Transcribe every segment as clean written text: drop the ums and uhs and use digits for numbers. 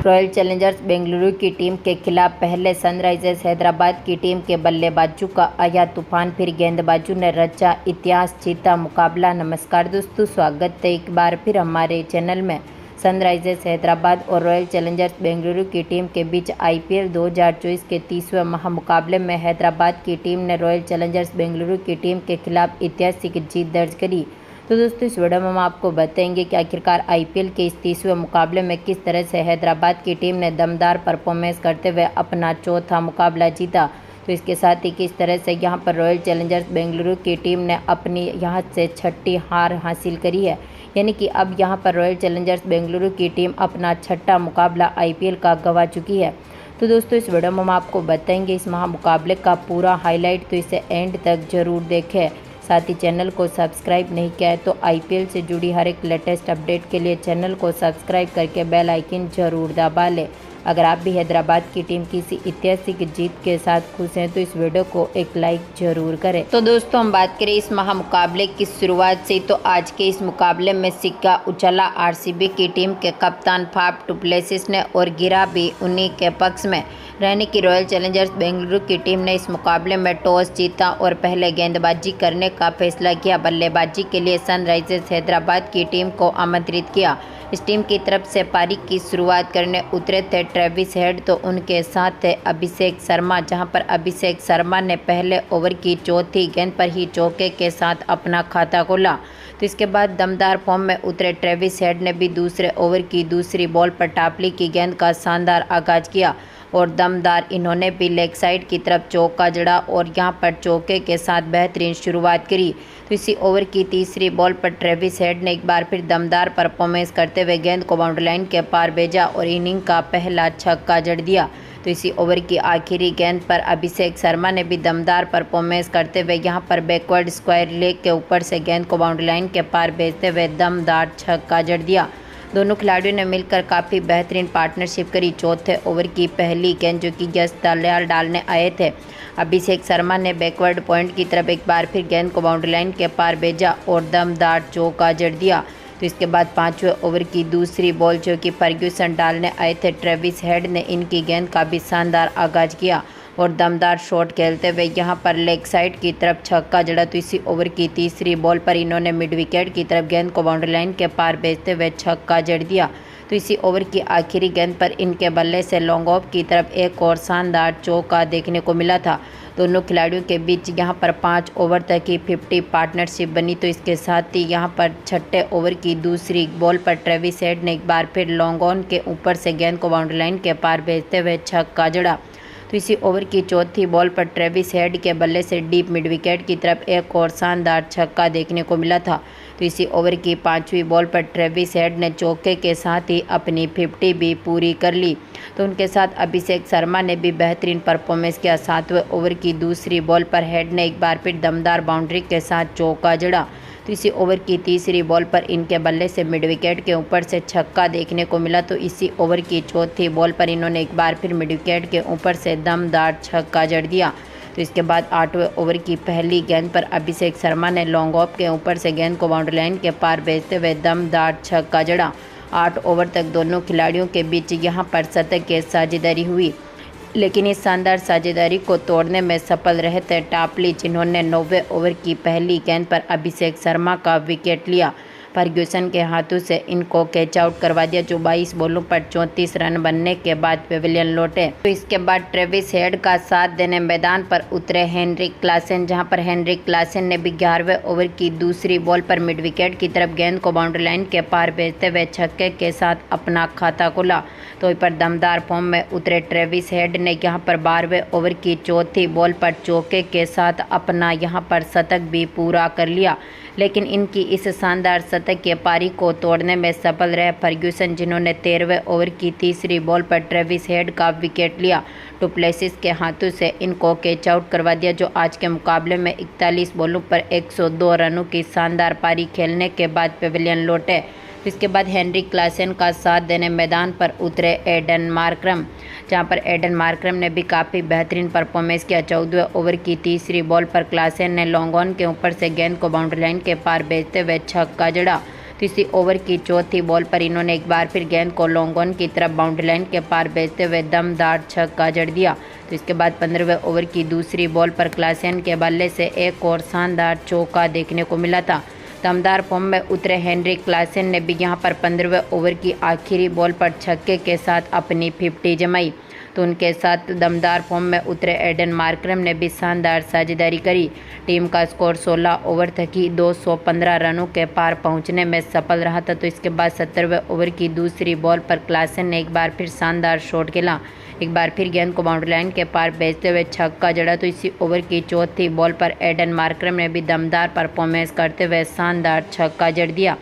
Royal Challengers Bengaluru की team के खिलाफ पहले सनराइजर्स हैदराबाद की टीम के बल्लेबाजों का आया तूफान, फिर गेंदबाजों ने रचा इतिहास, जीता मुकाबला। नमस्कार दोस्तों, स्वागत है एक बार फिर हमारे चैनल में। सनराइजर्स हैदराबाद और रॉयल चैलेंजर्स बेंगलुरु की टीम के बीच आईपीएल 2024 के 30वें महामुकाबले में हैदराबाद की टीम ने रॉयल चैलेंजर्स बेंगलुरु की टीम के खिलाफ ऐतिहासिक जीत दर्ज करी। तो दोस्तों, इस वीडियो में हम आपको बताएंगे कि आखिरकार आईपीएल के इस 30वें मुकाबले में किस तरह से हैदराबाद की टीम ने दमदार परफॉर्मेंस करते हुए अपना चौथा मुकाबला जीता। तो इसके साथ ही किस तरह से यहां पर रॉयल चैलेंजर्स बेंगलुरु की टीम ने अपनी यहां से छठी हार हासिल करी है, यानी कि अब यहां पर रॉयल चैलेंजर्स बेंगलुरु की टीम अपना छठा मुकाबला आईपीएल का गंवा चुकी है। तो दोस्तों, इस वीडियो में हम आपको बताएंगे इस महामुकाबले का पूरा हाईलाइट, तो इसे एंड तक जरूर देखें। साथ ही चैनल को सब्सक्राइब नहीं किया है तो आईपीएल से जुड़ी हर एक लेटेस्ट अपडेट के लिए चैनल को सब्सक्राइब करके बेल आइकन जरूर दबा लें। अगर आप भी हैदराबाद की टीम की इसी ऐतिहासिक जीत के साथ खुश हैं तो इस वीडियो को एक लाइक जरूर करें। तो दोस्तों, हम बात करें इस महामुकाबले की शुरुआत से, तो आज के इस मुकाबले में सिक्का उछला आरसीबी की टीम के कप्तान फाफ डु प्लेसिस ने और गिरा भी उन्हीं के पक्ष में। रहने की रॉयल चैलेंजर्स बेंगलुरु की टीम ने इस मुकाबले में टॉस जीता और पहले गेंदबाजी करने का फैसला किया। बल्लेबाजी के लिए सनराइजर्स हैदराबाद की टीम को आमंत्रित किया। इस टीम की तरफ से पारी की शुरुआत करने उतरे थे ट्रेविस हेड, तो उनके साथ थे अभिषेक शर्मा, जहां पर अभिषेक शर्मा ने पहले ओवर की चौथी गेंद पर ही चौके के साथ अपना खाता खोला। तो इसके बाद दमदार फॉर्म में उतरे ट्रेविस हेड ने भी दूसरे ओवर की दूसरी बॉल पर टापली की गेंद का शानदार आगाज किया और दमदार इन्होंने भी लेग साइड की तरफ चौका जड़ा और यहां पर चौके के साथ बेहतरीन शुरुआत करी। तो इसी ओवर की तीसरी बॉल पर ट्रेविस हेड ने एक बार फिर दमदार परफॉर्मेंस करते हुए गेंद को बाउंड्री लाइन के पार भेजा और इनिंग का पहला छक्का जड़ दिया। तो इसी ओवर की आखिरी गेंद पर अभिषेक शर्मा ने भी दमदार परफॉर्मेंस करते हुए यहां पर बैकवर्ड स्क्वायर लेग के ऊपर से गेंद को बाउंड्री लाइन के पार भेजते हुए दमदार छक्का जड़ दिया। दोनों खिलाड़ियों ने मिलकर काफ़ी बेहतरीन पार्टनरशिप करी। चौथे ओवर की पहली गेंद जो कि यश दलाल डालने आए थे, अभिषेक शर्मा ने बैकवर्ड पॉइंट की तरफ एक बार फिर गेंद को बाउंड्री लाइन के पार भेजा और दमदार चौका जड़ दिया। तो इसके बाद पांचवें ओवर की दूसरी बॉल जो कि फर्ग्यूसन डालने आए थे, ट्रेविस हेड ने इनकी गेंद का भी शानदार आगाज किया और दमदार शॉट खेलते हुए यहां पर लेग साइड की तरफ छक्का जड़ा। तो इसी ओवर की तीसरी बॉल पर इन्होंने मिड विकेट की तरफ गेंद को बाउंड्री लाइन के पार भेजते हुए छक्का जड़ दिया। तो इसी ओवर की आखिरी गेंद पर इनके बल्ले से लॉन्ग ऑफ की तरफ एक और शानदार चौका देखने को मिला था। दोनों खिलाड़ियों के बीच यहां पर 5 ओवर तक की 50 पार्टनरशिप बनी। तो इसके साथ ही यहां पर छठे ओवर की दूसरी बॉल पर ट्रेविस हेड ने एक बार फिर लॉन्ग ऑन के ऊपर से गेंद को बाउंड्री लाइन के पार भेजते हुए छक्का जड़ा। तो इसी ओवर की चौथी बॉल पर ट्रेविस हेड के बल्ले से डीप मिड विकेट की तरफ एक और शानदार छक्का देखने को मिला था। तो इसी ओवर की पांचवी बॉल पर ट्रेविस हेड ने चौके के साथ ही अपनी 50 भी पूरी कर ली। तो उनके साथ अभिषेक शर्मा ने भी बेहतरीन परफॉर्मेंस किया। सातवें ओवर की दूसरी बॉल पर हेड ने एक बार फिर दमदार बाउंड्री के साथ चौका जड़ा। तो इसी ओवर की तीसरी बॉल पर इनके बल्ले से मिड विकेट के ऊपर से छक्का देखने को मिला। तो इसी ओवर की चौथी बॉल पर इन्होंने एक बार फिर मिड विकेट के ऊपर से दमदार छक्का जड़ दिया। तो इसके बाद आठवें ओवर की पहली गेंद पर अभिषेक शर्मा ने लॉन्ग ऑफ के ऊपर से गेंद को बाउंड्री लाइन के पार भेजते हुए दमदार छक्का जड़ा। 8 ओवर तक दोनों खिलाड़ियों के बीच यहां पर शतक की साझेदारी हुई, लेकिन इस शानदार साझेदारी को तोड़ने में सफल रहे थे टापली, जिन्होंने 9वें ओवर की पहली गेंद पर अभिषेक शर्मा का विकेट लिया। फर्ग्यूसन के हाथों से इनको कैच आउट करवा दिया, जो 22 बॉलों पर 34 रन बनने के बाद पेविलियन लौटे। तो इसके बाद ट्रेविस हेड का साथ देने मैदान पर उतरे हेनरिक क्लासेन, जहां पर हेनरिक क्लासेन ने भी 11वें ओवर की दूसरी बॉल पर मिड विकेट की तरफ गेंद को बाउंड्री लाइन के पार भेजते हुए छक्के के साथ अपना खाता खोला। तो पर दमदार फॉर्म में उतरे ट्रेविस हेड ने यहां पर 12वें ओवर की चौथी बॉल पर चौके के साथ अपना यहां पर शतक भी पूरा कर लिया, लेकिन इनकी इस शानदार शतक की पारी को तोड़ने में सफल रहे फर्ग्यूसन, जिन्होंने 13वें ओवर की तीसरी बॉल पर ट्रेविस हेड का विकेट लिया। डु प्लेसिस के हाथों से इनको कैच आउट करवा दिया, जो आज के मुकाबले में 41 बॉलों पर 102 रनों की शानदार पारी खेलने के बाद पेविलियन लौटे। इसके बाद हेनरिक क्लासेन का साथ देने मैदान पर उतरे एडन मार्करम, जहां पर एडन मार्करम ने भी काफ़ी बेहतरीन परफॉर्मेंस किया। 14वें ओवर की तीसरी बॉल पर क्लासेन ने लॉन्ग ऑन के ऊपर से गेंद को बाउंड्री लाइन के पार भेजते हुए छक्का जड़ा। तो इसी ओवर की चौथी बॉल पर इन्होंने एक बार फिर गेंद को लॉन्ग ऑन की तरफ बाउंड्री लाइन के पार भेजते हुए दमदार छक्का जड़ दिया। तो इसके बाद 15वें ओवर की दूसरी बॉल पर क्लासेन के बल्ले से एक और शानदार चौका देखने को मिला था। दमदार फॉर्म में उतरे हेनरी क्लासेन ने भी यहां पर 15वें ओवर की आखिरी बॉल पर छक्के के साथ अपनी 50 जमाई। तो उनके साथ दमदार फॉर्म में उतरे एडन मार्करम ने भी शानदार साझेदारी करी। टीम का स्कोर 16 ओवर तक ही 215 रनों के पार पहुंचने में सफल रहा था। तो इसके बाद 70वें ओवर की दूसरी बॉल पर क्लासेन ने एक बार फिर शानदार शॉट खेला, एक बार फिर गेंद को बाउंड्री लाइन के पार भेजते हुए छक्का जड़ा। तो इसी ओवर की चौथी बॉल पर एडन मार्करम ने भी दमदार परफॉर्मेंस करते हुए शानदार छक्का जड़ दिया।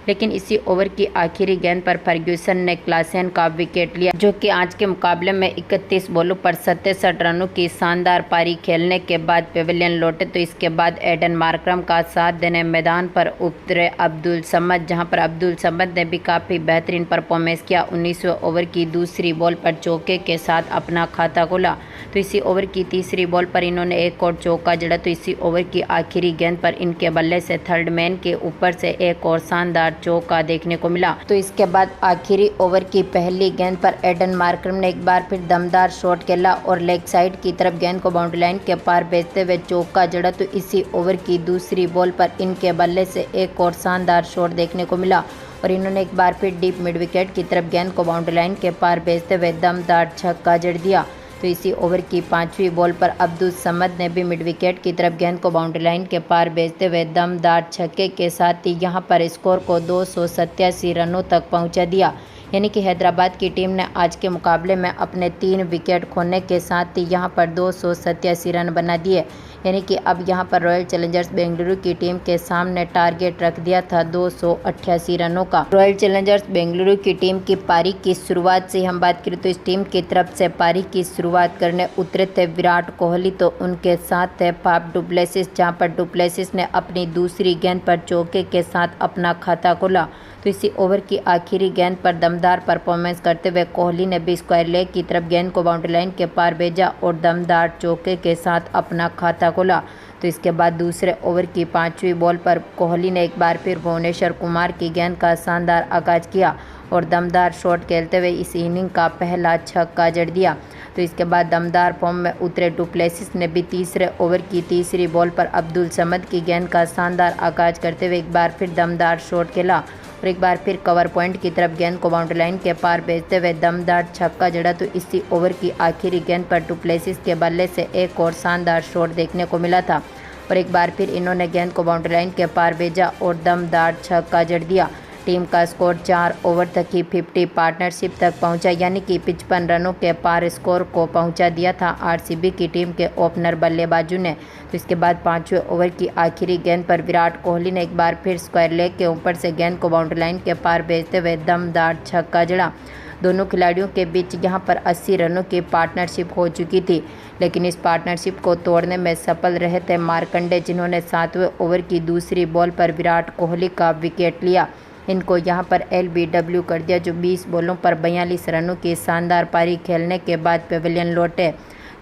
लेकिन इसी ओवर की आखिरी गेंद पर फर्ग्यूसन ने क्लासेन का विकेट लिया, जो कि आज के मुकाबले में 31 बॉलों पर 67 रनों की शानदार पारी खेलने के बाद पेविलियन लौटे। तो इसके बाद एडन मार्करम का साथ देने मैदान पर उतरे अब्दुल समद, जहां पर अब्दुल समद ने भी काफ़ी बेहतरीन परफॉर्मेंस किया। 19वें ओवर की दूसरी बॉल पर चौके के साथ अपना खाता खोला। तो इसी ओवर की तीसरी बॉल पर इन्होंने एक और चौका जड़ा। तो इसी ओवर की आखिरी गेंद पर इनके बल्ले से थर्ड मैन के ऊपर से एक और शानदार चौका देखने को मिला। तो इसके बाद आखिरी ओवर की पहली गेंद पर एडन मार्करम ने एक बार फिर दमदार शॉट खेला और लेग साइड की तरफ गेंद को बाउंड्री लाइन के पार भेजते हुए चौका जड़ा। तो इसी ओवर की दूसरी बॉल पर इनके बल्ले से एक और शानदार शॉट देखने को मिला और इन्होंने एक बार फिर डीप मिड विकेट की तरफ गेंद को बाउंड्री लाइन के पार भेजते हुए दमदार छक्का जड़ दिया। तो इसी ओवर की 5वीं बॉल पर अब्दुल समद ने भी मिड विकेट की तरफ गेंद को बाउंड्री लाइन के पार भेजते हुए दमदार छक्के के साथ ही यहां पर स्कोर को 287 रनों तक पहुंचा दिया। यानी कि हैदराबाद की टीम ने आज के मुकाबले में अपने 3 विकेट खोने के साथ ही यहां पर 287 रन बना दिए। यानी कि अब यहां पर रॉयल चैलेंजर्स बेंगलुरु की टीम के सामने टारगेट रख दिया था 288 रनों का। रॉयल चैलेंजर्स बेंगलुरु की टीम की पारी की शुरुआत से हम बात करें तो इस टीम की तरफ से पारी की शुरुआत करने उतरे थे विराट कोहली, तो उनके साथ थे फाफ डु प्लेसिस, जहाँ पर डु प्लेसिस ने अपनी दूसरी गेंद पर चौके के साथ अपना खाता खोला। तो इसी ओवर की आखिरी गेंद पर दमदार परफॉर्मेंस करते हुए कोहली ने भी स्क्वायर लेग की तरफ गेंद को बाउंड्री लाइन के पार भेजा और दमदार चौके के साथ अपना खाता खोला। तो इसके बाद दूसरे ओवर की 5वीं बॉल पर कोहली ने एक बार फिर भुवनेश्वर कुमार की गेंद का शानदार आगाज किया और दमदार शॉट खेलते हुए इस इनिंग का पहला छक्का जड़ दिया। तो इसके बाद दमदार फॉर्म में उतरे डु प्लेसिस ने भी तीसरे ओवर की तीसरी बॉल पर अब्दुल समद की गेंद का शानदार आगाज करते हुए एक बार फिर दमदार शॉट खेला और एक बार फिर कवर पॉइंट की तरफ गेंद को बाउंड्री लाइन के पार भेजते हुए दमदार छक्का जड़ा। तो इसी ओवर की आखिरी गेंद पर डु प्लेसिस के बल्ले से एक और शानदार शॉट देखने को मिला था और एक बार फिर इन्होंने गेंद को बाउंड्री लाइन के पार भेजा और दमदार छक्का जड़ दिया। टीम का स्कोर 4 ओवर तक ही 50 पार्टनरशिप तक पहुंचा, यानी कि 55 रनों के पार स्कोर को पहुंचा दिया था आरसीबी की टीम के ओपनर बल्लेबाजों ने। तो इसके बाद 5वें ओवर की आखिरी गेंद पर विराट कोहली ने एक बार फिर स्क्वायर लेग के ऊपर से गेंद को बाउंड्री लाइन के पार भेजते हुए दमदार छक्का जड़ा। दोनों खिलाड़ियों के बीच यहां पर 80 रनों की पार्टनरशिप हो चुकी थी, लेकिन इस पार्टनरशिप को तोड़ने में सफल रहे थे मार्कंडे, जिन्होंने 7वें ओवर की दूसरी बॉल पर विराट कोहली का विकेट लिया। इनको यहां पर LBW कर दिया, जो 20 बॉलों पर 42 रनों की शानदार पारी खेलने के बाद पेविलियन लौटे।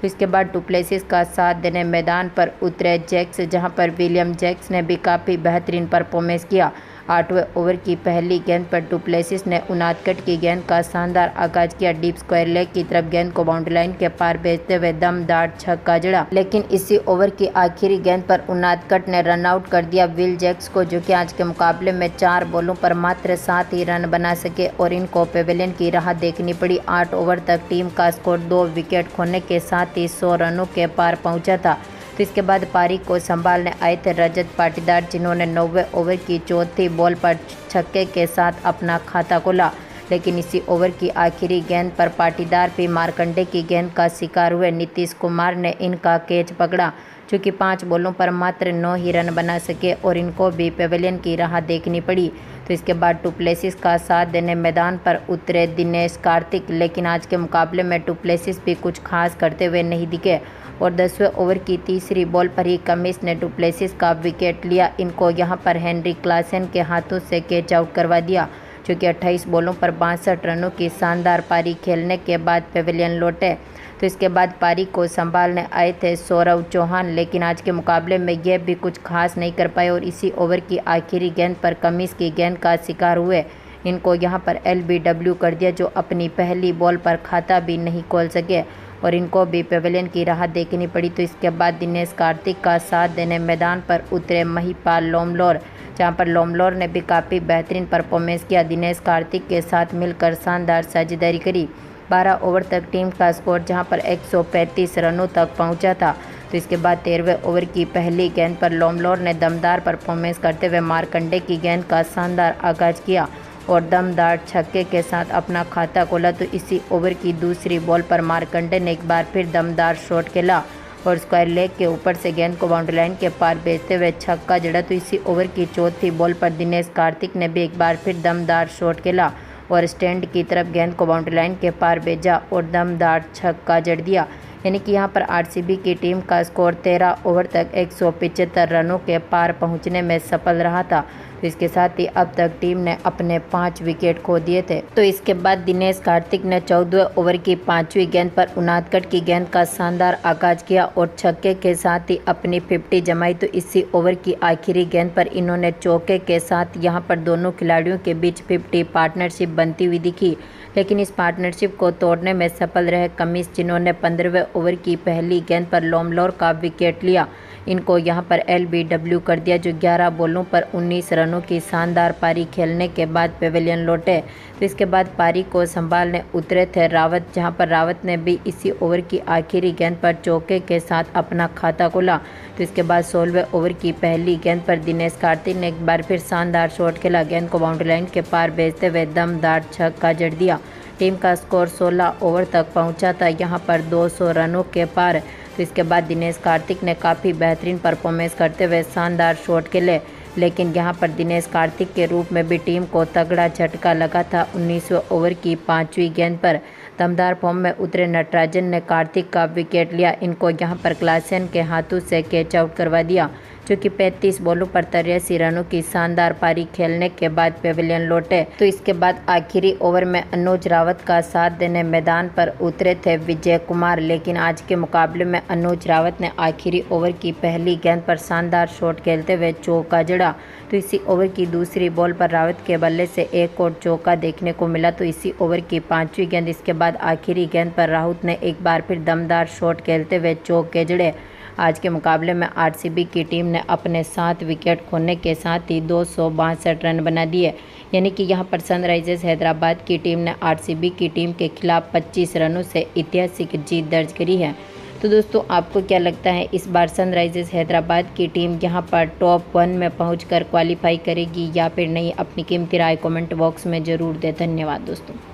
इसके बाद डु प्लेसिस का साथ देने मैदान पर उतरे जैक्स, जहां पर विलियम जैक्स ने भी काफ़ी बेहतरीन परफॉर्मेंस किया। 8वें ओवर की पहली गेंद पर डु प्लेसिस ने उनादकट की गेंद का शानदार आगाज किया। डीप स्क्वायर लेग की तरफ गेंद को बाउंड्री लाइन के पार भेजते हुए दमदार छक्का जड़ा, लेकिन इसी ओवर की आखिरी गेंद पर उनादकट ने रन आउट कर दिया विल जैक्स को, जो कि आज के मुकाबले में 4 बॉलों पर मात्र 7 ही रन बना सके और इनको पेविलियन की राह देखनी पड़ी। 8 ओवर तक टीम का स्कोर 2 विकेट खोने के साथ ही 100 रनों के पार पहुंचा था। तो इसके बाद पारी को संभालने आए थे रजत पाटीदार, जिन्होंने 9वें ओवर की चौथी बॉल पर छक्के के साथ अपना खाता खोला, लेकिन इसी ओवर की आखिरी गेंद पर पाटीदार भी मार्कंडे की गेंद का शिकार हुए। नीतीश कुमार ने इनका कैच पकड़ा, चूँकि 5 बॉलों पर मात्र 9 ही रन बना सके और इनको भी पेविलियन की राह देखनी पड़ी। तो इसके बाद डु प्लेसिस का साथ देने मैदान पर उतरे दिनेश कार्तिक, लेकिन आज के मुकाबले में डु प्लेसिस भी कुछ खास करते हुए नहीं दिखे और 10वें ओवर की तीसरी बॉल पर ही कमिंस ने डु प्लेसिस का विकेट लिया। इनको यहां पर हेनरी क्लासेन के हाथों से कैच आउट करवा दिया, जो कि 28 बॉलों पर 62 रनों की शानदार पारी खेलने के बाद पेविलियन लौटे। तो इसके बाद पारी को संभालने आए थे सौरव चौहान, लेकिन आज के मुकाबले में यह भी कुछ खास नहीं कर पाए और इसी ओवर की आखिरी गेंद पर कमिंस की गेंद का शिकार हुए। इनको यहां पर LBW कर दिया, जो अपनी पहली बॉल पर खाता भी नहीं खोल सके और इनको भी पेवेलियन की राह देखनी पड़ी। तो इसके बाद दिनेश कार्तिक का साथ देने मैदान पर उतरे महिपाल लोमलोर, जहां पर लोमलोर ने भी काफ़ी बेहतरीन परफॉर्मेंस किया। दिनेश कार्तिक के साथ मिलकर शानदार साझेदारी करी। 12 ओवर तक टीम का स्कोर जहां पर 135 रनों तक पहुंचा था। तो इसके बाद 13वें ओवर की पहली गेंद पर लोमलोर ने दमदार परफॉर्मेंस करते हुए मार्कंडे की गेंद का शानदार आगाज किया और दमदार छक्के के साथ अपना खाता खोला। तो इसी ओवर की दूसरी बॉल पर मार्कंडे ने एक बार फिर दमदार शॉट खेला और स्क्वायर लेग के ऊपर से गेंद को बाउंड्री लाइन के पार भेजते हुए छक्का जड़ा। तो इसी ओवर की चौथी बॉल पर दिनेश कार्तिक ने भी एक बार फिर दमदार शॉट खेला और स्टैंड की तरफ गेंद को बाउंड्री लाइन के पार भेजा और दमदार छक्का जड़ दिया। यानी कि यहाँ पर RCB की टीम का स्कोर 13 ओवर तक 175 रनों के पार पहुँचने में सफल रहा था। तो इसके साथ ही अब तक टीम ने अपने 5 विकेट खो दिए थे। तो इसके बाद दिनेश कार्तिक ने 14वें ओवर की 5वीं गेंद पर उनादकट की गेंद का शानदार आगाज किया और छक्के के साथ ही अपनी 50 जमाई। तो इसी ओवर की आखिरी गेंद पर इन्होंने चौके के साथ यहां पर दोनों खिलाड़ियों के बीच 50 पार्टनरशिप बनती हुई दिखी, लेकिन इस पार्टनरशिप को तोड़ने में सफल रहे कमिंस, जिन्होंने 15वें ओवर की पहली गेंद पर लोमलोर का विकेट लिया। इनको यहां पर LBW कर दिया, जो 11 बॉलों पर 19 रनों की शानदार पारी खेलने के बाद पेवेलियन लौटे। तो इसके बाद पारी को संभालने उतरे थे रावत, जहां पर रावत ने भी इसी ओवर की आखिरी गेंद पर चौके के साथ अपना खाता खोला। तो इसके बाद 16वें ओवर की पहली गेंद पर दिनेश कार्तिक ने एक बार फिर शानदार शॉट खेला, गेंद को बाउंड्री लाइन के पार भेजते हुए दमदार छक्का जड़ दिया। टीम का स्कोर 16 ओवर तक पहुंचा था, यहां पर 200 रनों के पार। तो इसके बाद दिनेश कार्तिक ने काफ़ी बेहतरीन परफॉर्मेंस करते हुए शानदार शॉट खेले, लेकिन यहां पर दिनेश कार्तिक के रूप में भी टीम को तगड़ा झटका लगा था। 19वें ओवर की 5वीं गेंद पर दमदार फॉर्म में उतरे नटराजन ने कार्तिक का विकेट लिया। इनको यहां पर क्लासेन के हाथों से कैच आउट करवा दिया, जो कि 35 बॉलों पर 83 रनों की शानदार पारी खेलने के बाद पेवेलियन लौटे। तो इसके बाद आखिरी ओवर में अनुज रावत का साथ देने मैदान पर उतरे थे विजय कुमार, लेकिन आज के मुकाबले में अनुज रावत ने आखिरी ओवर की पहली गेंद पर शानदार शॉट खेलते हुए चौका जड़ा। तो इसी ओवर की दूसरी बॉल पर रावत के बल्ले से एक और चौका देखने को मिला। तो इसी ओवर की 5वीं गेंद, इसके बाद आखिरी गेंद पर राहुत ने एक बार फिर दमदार शॉट खेलते हुए चौके जड़े। आज के मुकाबले में RCB की टीम ने अपने 7 विकेट खोने के साथ ही 262 रन बना दिए। यानी कि यहां पर सनराइजर्स हैदराबाद की टीम ने RCB की टीम के खिलाफ 25 रनों से ऐतिहासिक जीत दर्ज करी है। तो दोस्तों, आपको क्या लगता है, इस बार सनराइजर्स हैदराबाद की टीम यहां पर टॉप 1 में पहुंचकर क्वालिफाई करेगी या फिर नहीं? अपनी कीमती राय कमेंट बॉक्स में ज़रूर दें। धन्यवाद दोस्तों।